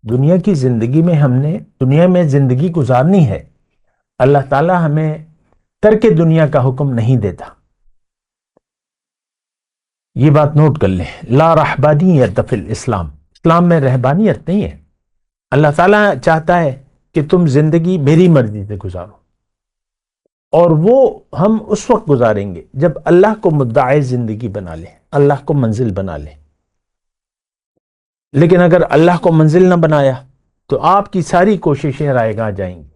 دنیا کی زندگی میں ہم نے دنیا میں زندگی گزارنی ہے، اللہ تعالیٰ ہمیں ترک دنیا کا حکم نہیں دیتا. یہ بات نوٹ کر لیں. لا رہبانیت فی الاسلام، اسلام میں رہبانیت نہیں ہے. اللہ تعالیٰ چاہتا ہے کہ تم زندگی میری مرضی سے گزارو، اور وہ ہم اس وقت گزاریں گے جب اللہ کو مدعی زندگی بنا لیں، اللہ کو منزل بنا لیں. لیکن اگر اللہ کو منزل نہ بنایا تو آپ کی ساری کوششیں رائے گاہ جائیں گی،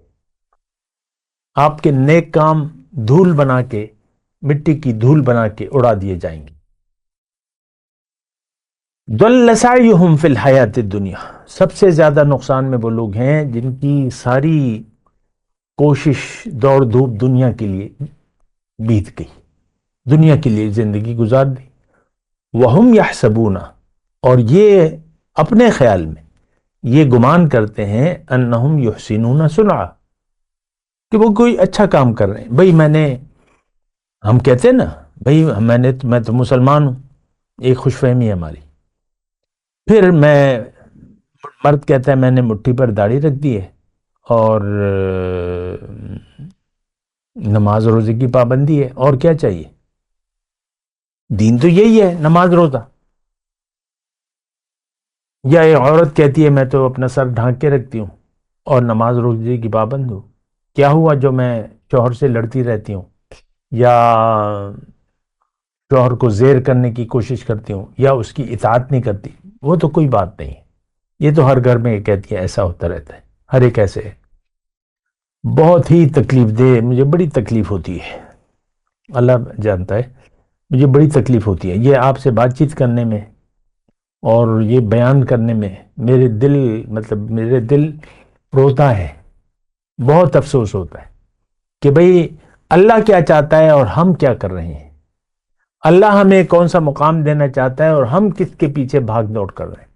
آپ کے نیک کام دھول بنا کے، مٹی کی دھول بنا کے اڑا دیے جائیں گے. ضل سعیہم فی الحیات الدنیا، سب سے زیادہ نقصان میں وہ لوگ ہیں جن کی ساری کوشش دوڑ دھوپ دنیا کے لیے بیت گئی، دنیا کے لیے زندگی گزار دی. وہم یحسبون، اور یہ اپنے خیال میں یہ گمان کرتے ہیں، انہم یحسنون صنعا، کہ وہ کوئی اچھا کام کر رہے ہیں. بھئی ہم کہتے ہیں نا، بھئی میں تو مسلمان ہوں، ایک خوش فہمی ہے ہماری. پھر مرد کہتا ہے میں نے مٹھی پر داڑھی رکھ دی ہے اور نماز روزے کی پابندی ہے، اور کیا چاہیے؟ دین تو یہی ہے، نماز روزہ. یا ایک عورت کہتی ہے میں تو اپنا سر ڈھانک کے رکھتی ہوں اور نماز روزے کی پابند ہوں، کیا ہوا جو میں شوہر سے لڑتی رہتی ہوں، یا شوہر کو زیر کرنے کی کوشش کرتی ہوں، یا اس کی اطاعت نہیں کرتی، وہ تو کوئی بات نہیں ہے. یہ تو ہر گھر میں یہ کہتی ہے، ایسا ہوتا رہتا ہے، ہر ایک ایسے ہے. بہت ہی تکلیف دہ، مجھے بڑی تکلیف ہوتی ہے، اللہ جانتا ہے مجھے بڑی تکلیف ہوتی ہے یہ آپ سے بات چیت کرنے میں اور یہ بیان کرنے میں. میرے دل روتا ہے، بہت افسوس ہوتا ہے کہ بھئی اللہ کیا چاہتا ہے اور ہم کیا کر رہے ہیں. اللہ ہمیں کون سا مقام دینا چاہتا ہے اور ہم کس کے پیچھے بھاگ دوڑ کر رہے ہیں.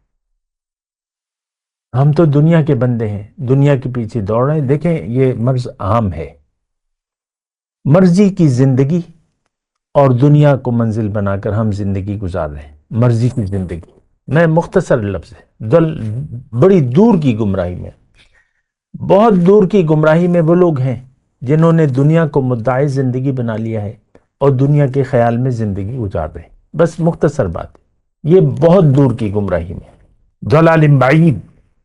ہم تو دنیا کے بندے ہیں، دنیا کے پیچھے دوڑ رہے ہیں. دیکھیں یہ مرض عام ہے، مرضی کی زندگی اور دنیا کو منزل بنا کر ہم زندگی گزار رہے ہیں. مرضی کی زندگی، میں مختصر لفظ ہے، بڑی دور کی گمراہی میں، بہت دور کی گمراہی میں وہ لوگ ہیں جنہوں نے دنیا کو مدعی زندگی بنا لیا ہے اور دنیا کے خیال میں زندگی گزار رہے ہیں. بس مختصر بات، یہ بہت دور کی گمراہی میں. ضلال بعید،